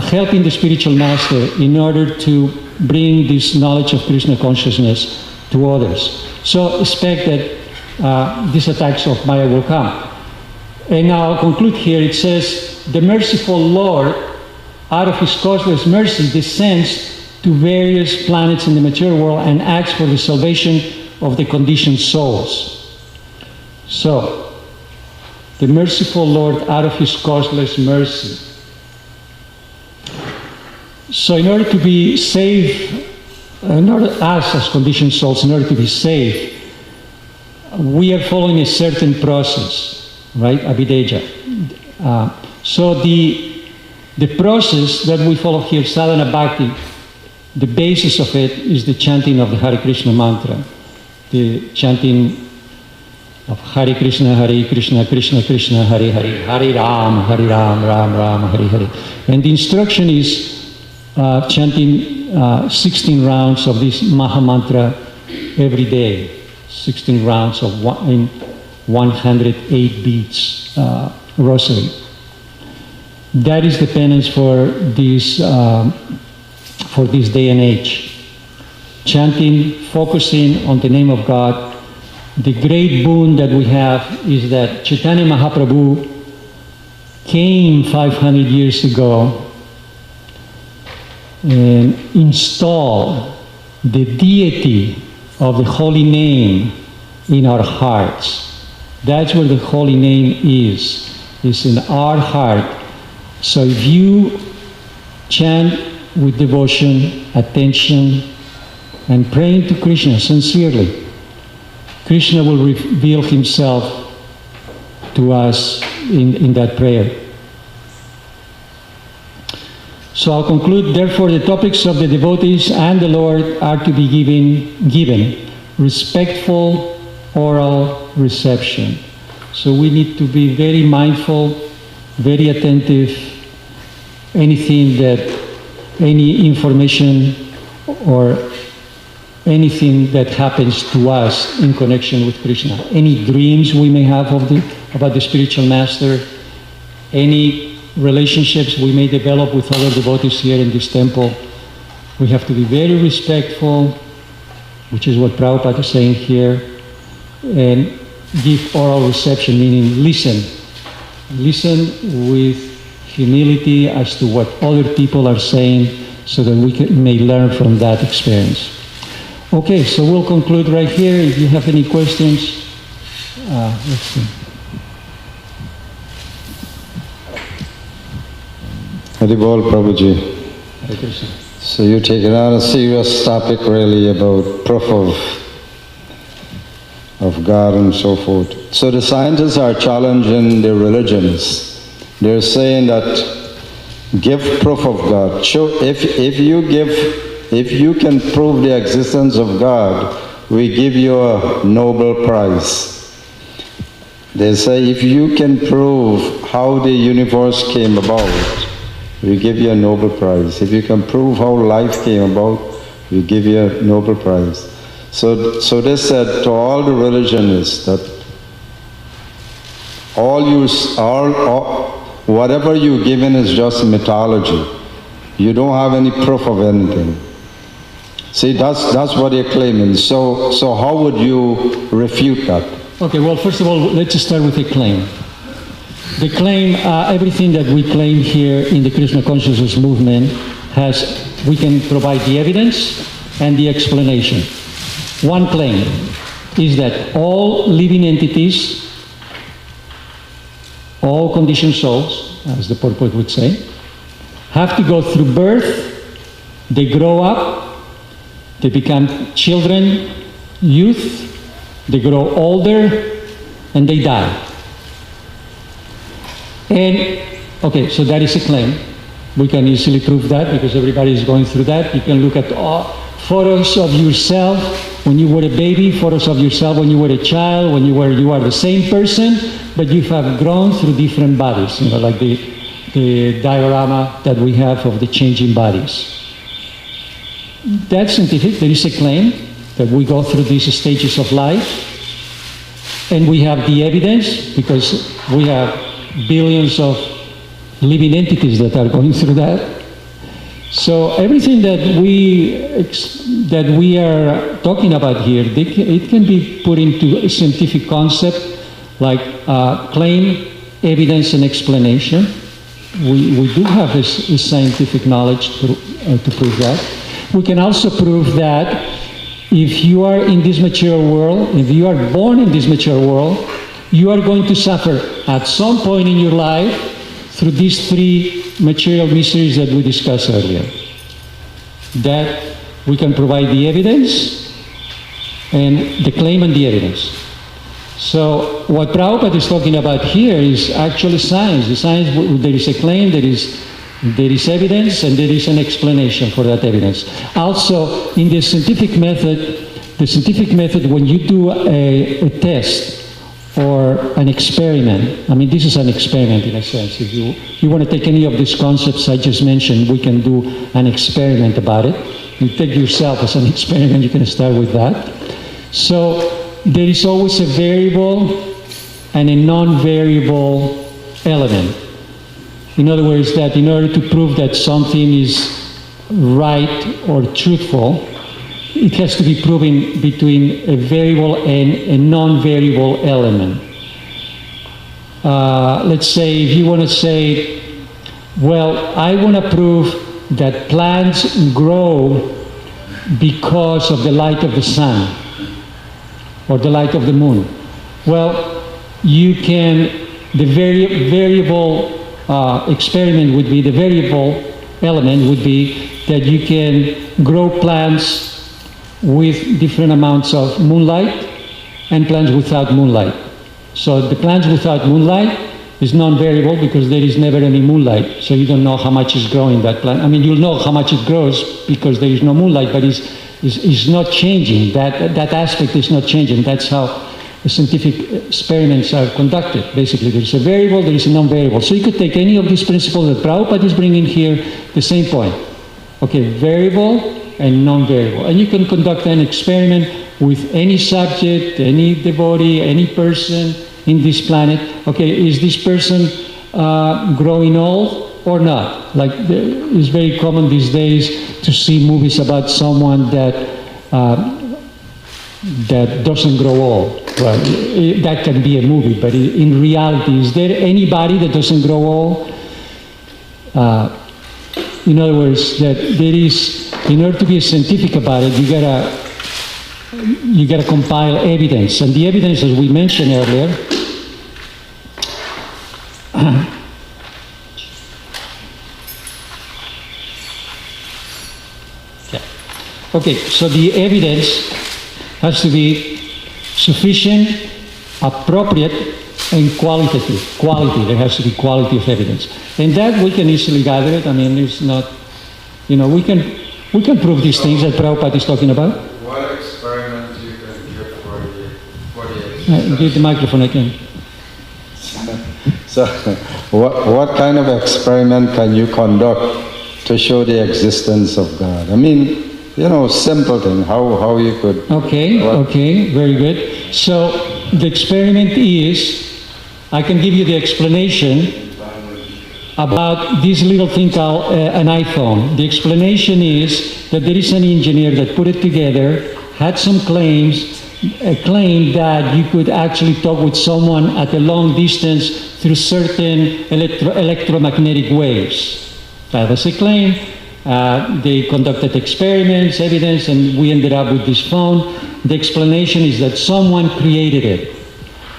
helping the spiritual master in order to bring this knowledge of Krishna consciousness to others. So expect that these attacks of Maya will come. And now I'll conclude here. It says, the merciful Lord, out of his causeless mercy, descends to various planets in the material world and acts for the salvation of the conditioned souls. So, the merciful Lord, out of his causeless mercy. So in order to be saved, us as conditioned souls, in order to be saved, we are following a certain process, right? Abhideja. So the process that we follow here, sadhana bhakti, the basis of it is the chanting of the Hare Krishna mantra, the chanting of Hare Krishna, Krishna Krishna, Hare Hare, Hare Ram, Ram Ram, Hare Hare. And the instruction is chanting 16 rounds of this Maha Mantra every day, 16 rounds of 108 beats, rosary. That is the penance for this day and age. Chanting, focusing on the name of God, the great boon that we have is that Chaitanya Mahaprabhu came 500 years ago and installed the deity of the holy name in our hearts. That's where the holy name is in our heart. So if you chant with devotion, attention, and praying to Krishna sincerely, Krishna will reveal himself to us in that prayer. So I'll conclude, therefore, the topics of the devotees and the Lord are to be given respectful oral reception. So we need to be very mindful, very attentive. Any information or anything that happens to us in connection with Krishna, any dreams we may have about the spiritual master, any relationships we may develop with other devotees here in this temple, we have to be very respectful, which is what Prabhupada is saying here, and give oral reception, meaning listen with humility as to what other people are saying, so that we may learn from that experience. Okay, so we'll conclude right here. If you have any questions, let's see. Haribol Prabhuji. So you take it on a serious topic really about proof of God and so forth. So the scientists are challenging the religions. They're saying that give proof of God. Show if you can prove the existence of God, we give you a Nobel Prize. They say if you can prove how the universe came about, we give you a Nobel Prize. If you can prove how life came about, we give you a Nobel Prize. So they said to all the religionists that whatever you're given is just mythology. You don't have any proof of anything. See, that's what they're claiming. So how would you refute that? Okay, well, first of all, let's start with the claim. The claim, everything that we claim here in the Krishna consciousness movement we can provide the evidence and the explanation. One claim is that all living entities, all conditioned souls, as the purport would say, have to go through birth, they grow up, they become children, youth, they grow older, and they die. And, okay, so that is a claim. We can easily prove that because everybody is going through that. You can look at photos of yourself when you were a baby, photos of yourself when you were a child, when you are the same person, but you have grown through different bodies, like the diorama that we have of the changing bodies. That's scientific. There is a claim that we go through these stages of life, and we have the evidence because we have billions of living entities that are going through that. So everything that we are talking about here, it can be put into a scientific concept like claim, evidence, and explanation. We do have this scientific knowledge to prove that. We can also prove that if you are in this material world, if you are born in this material world, you are going to suffer at some point in your life through these three material miseries that we discussed earlier. That we can provide the evidence and the claim and the evidence. So what Prabhupada is talking about here is actually science. The science, there is a claim, there is evidence, and there is an explanation for that evidence. Also, in the scientific method, when you do a test or an experiment, I mean, this is an experiment in a sense. If you want to take any of these concepts I just mentioned, we can do an experiment about it. You take yourself as an experiment, you can start with that. So there is always a variable and a non-variable element. In other words, that in order to prove that something is right or truthful, it has to be proven between a variable and a non-variable element. Let's say if you want to say, well, I want to prove that plants grow because of the light of the sun or the light of the moon. Well, you can, the variable experiment would be, the variable element would be that you can grow plants with different amounts of moonlight and plants without moonlight. So the plants without moonlight is non-variable because there is never any moonlight. So you don't know how much is growing that plant. I mean, you'll know how much it grows because there is no moonlight, but it's not changing. That aspect is not changing. That's how the scientific experiments are conducted. Basically, there is a variable, there is a non-variable. So you could take any of these principles that Prabhupada is bringing here, the same point. Okay, variable and non-variable. And you can conduct an experiment with any subject, any devotee, any person in this planet. Okay, is this person growing old or not? Like, it's very common these days to see movies about someone that doesn't grow old. Well, that can be a movie, but in reality, is there anybody that doesn't grow old? In other words, that there is, in order to be scientific about it, you gotta compile evidence, and the evidence, as we mentioned earlier, okay, so the evidence has to be sufficient, appropriate, and qualitative. Quality, there has to be quality of evidence. And that we can easily gather it. I mean, it's not, we can prove these things that Prabhupada is talking about. What experiment you can give for the Give the microphone again. So, what kind of experiment can you conduct to show the existence of God? I mean, simple thing, how you could... Okay, very good. So, the experiment is, I can give you the explanation about this little thing called an iPhone. The explanation is that there is an engineer that put it together, had some claims, claimed that you could actually talk with someone at a long distance through certain electromagnetic waves. That was a claim. They conducted experiments, evidence, and we ended up with this phone. The explanation is that someone created it.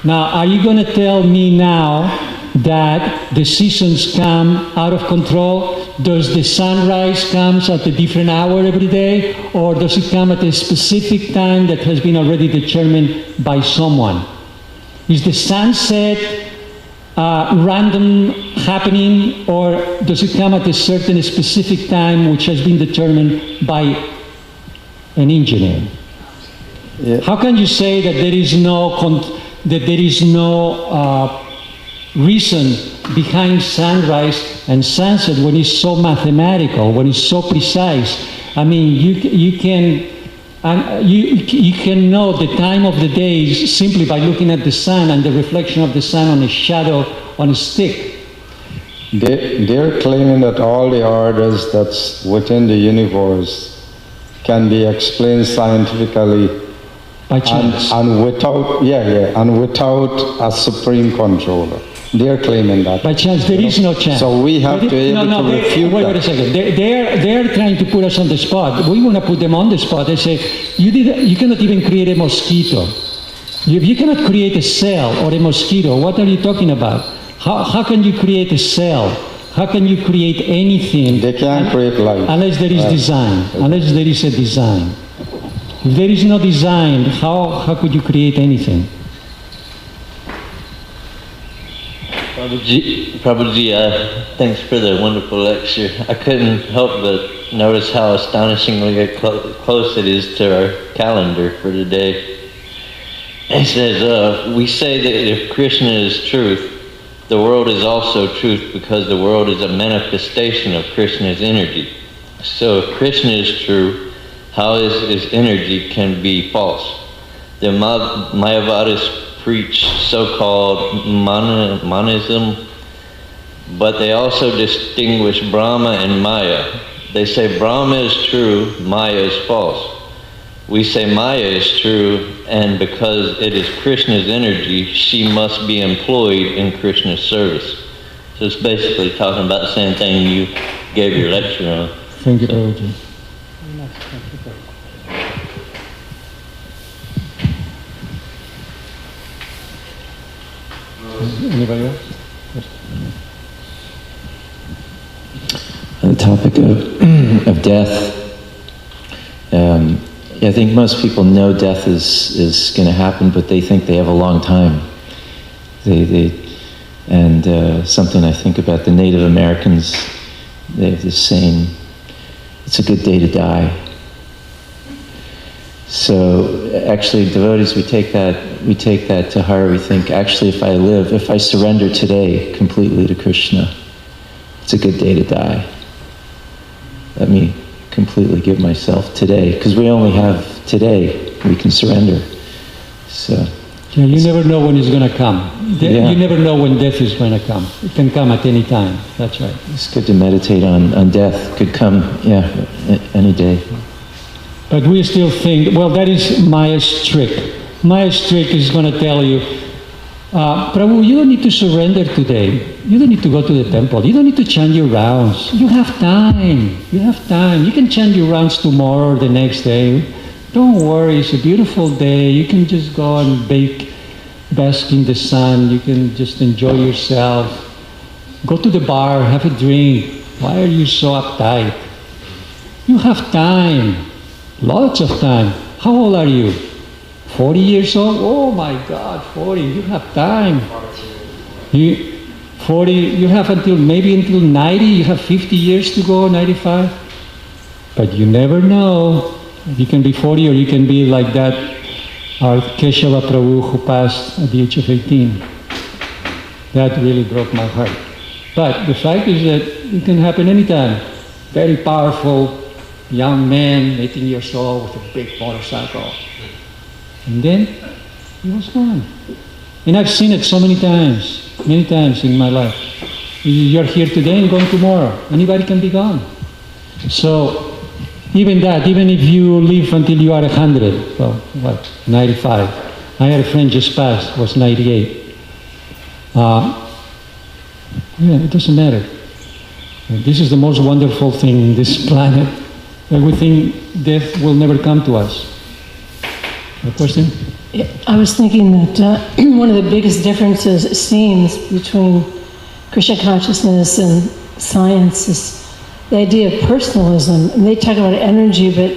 Now, are you going to tell me now that the seasons come out of control? Does the sunrise comes at a different hour every day, or does it come at a specific time that has been already determined by someone? Is the sunset random happening, or does it come at a certain specific time which has been determined by an engineer? Yeah. How can you say that there is no reason behind sunrise and sunset when it's so mathematical, when it's so precise? I mean, you can know the time of the day simply by looking at the sun and the reflection of the sun on a shadow on a stick. They're claiming that all the orders that's within the universe can be explained scientifically by chance. And without a supreme controller. They're claiming that. By chance, there is no chance. So we have to be able to refute that. Wait a second. They're trying to put us on the spot. We want to put them on the spot. They say, you cannot even create a mosquito. You cannot create a cell or a mosquito. What are you talking about? How can you create a cell? How can you create anything? They can't create life. Unless there is design. Unless there is a design. If there is no design, how could you create anything? Prabhuji, thanks for the wonderful lecture. I couldn't help but notice how astonishingly close it is to our calendar for today. It says, we say that if Krishna is truth, the world is also truth because the world is a manifestation of Krishna's energy. So if Krishna is true, how is his energy can be false? The Mayavadis preach so-called monism, but they also distinguish Brahma and Maya. They say Brahma is true, Maya is false. we say Maya is true, and because it is Krishna's energy, she must be employed in Krishna's service. So it's basically talking about the same thing you gave your lecture on. Thank you, Prabhuji. Anybody else? On the topic of death, I think most people know death is going to happen, but they think they have a long time. Something I think about the Native Americans, they have this saying, it's a good day to die. So actually, devotees, we take that to heart. We think, actually, if I surrender today completely to Krishna, it's a good day to die. Let me completely give myself today, because we only have today we can surrender. So yeah, you never know when it's going to come. You never know when death is going to come. It can come at any time. That's right. It's good to meditate on death. Could come, any day. But we still think, well, that is Maya's trick. Maya's trick is going to tell you, Prabhu, you don't need to surrender today. You don't need to go to the temple. You don't need to chant your rounds. You have time. You have time. You can chant your rounds tomorrow or the next day. Don't worry, it's a beautiful day. You can just go and bask in the sun. You can just enjoy yourself. Go to the bar, have a drink. Why are you so uptight? You have time. Lots of time. How old are you? 40 years old? Oh my God, 40. You have time. You have until 90. You have 50 years to go, 95. But you never know. You can be 40 or you can be like that our Keshava Prabhu who passed at the age of 18. That really broke my heart. But the fact is that it can happen anytime. Very powerful young man, 18 years old, with a big motorcycle. And then he was gone. And I've seen it so many times in my life. You're here today and gone tomorrow. Anybody can be gone. So even if you live until you are 100, 95. I had a friend just passed, was 98. It doesn't matter. This is the most wonderful thing in this planet. That we think death will never come to us. A question? I was thinking that one of the biggest differences, it seems, between Krishna consciousness and science is the idea of personalism. And they talk about energy, but,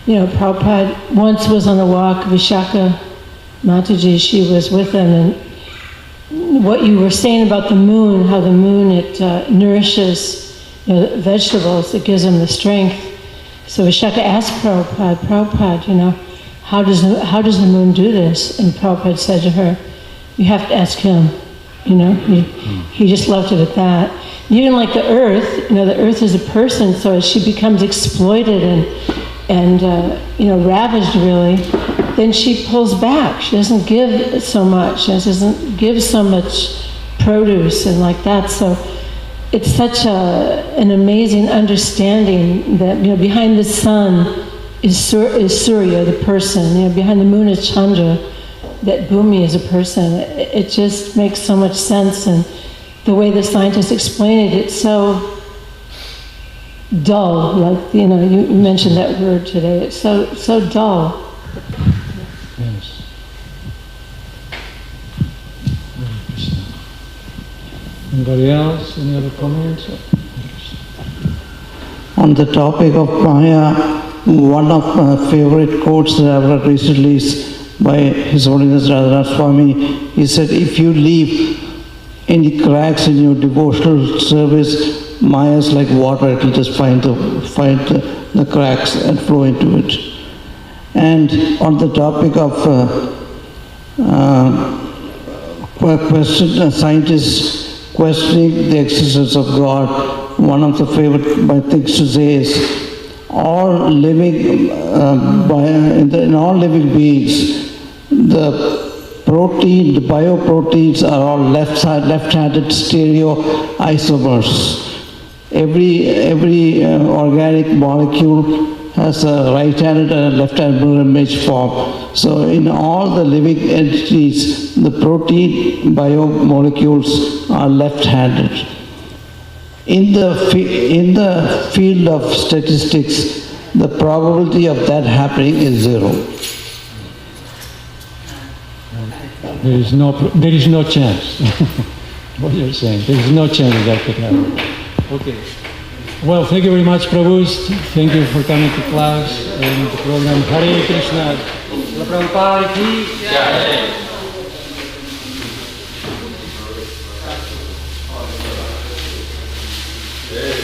Prabhupada once was on a walk, Vishaka Mataji, she was with him, and what you were saying about the moon, how the moon, it nourishes vegetables, it gives them the strength. So Vishaka asked Prabhupada, how does the moon do this? And Prabhupada said to her, you have to ask him. He just left it at that. Even like the earth, the earth is a person, so as she becomes exploited and ravaged really, then she pulls back. She doesn't give so much. She doesn't give so much produce and like that. So it's such an amazing understanding that behind the sun is Surya, the person. Behind the moon is Chandra. That Bhumi is a person. It just makes so much sense, and the way the scientists explain it, it's so dull. Like you mentioned that word today. It's so dull. Yes. Anybody else? Any other comments? On the topic of Maya, one of my favorite quotes that I've read recently is by His Holiness Radharāna Swami. He said, if you leave any cracks in your devotional service, Maya is like water, it will just find the cracks and flow into it. And on the topic of scientists questioning the existence of God, one of the favorite things to say is, all living in all living beings, the bioproteins are all left-handed stereo isomers. Every organic molecule has a right-handed and a left-handed mirror image form. So in all the living entities, the protein biomolecules are left-handed. In the field of statistics, the probability of that happening is 0. There is no chance. What you're saying, there is no chance that could happen. Okay. Well, thank you very much, Prabhus. Thank you for coming to class and the program. Hare Krishna. Srila Prabhupada ki jai. Yeah.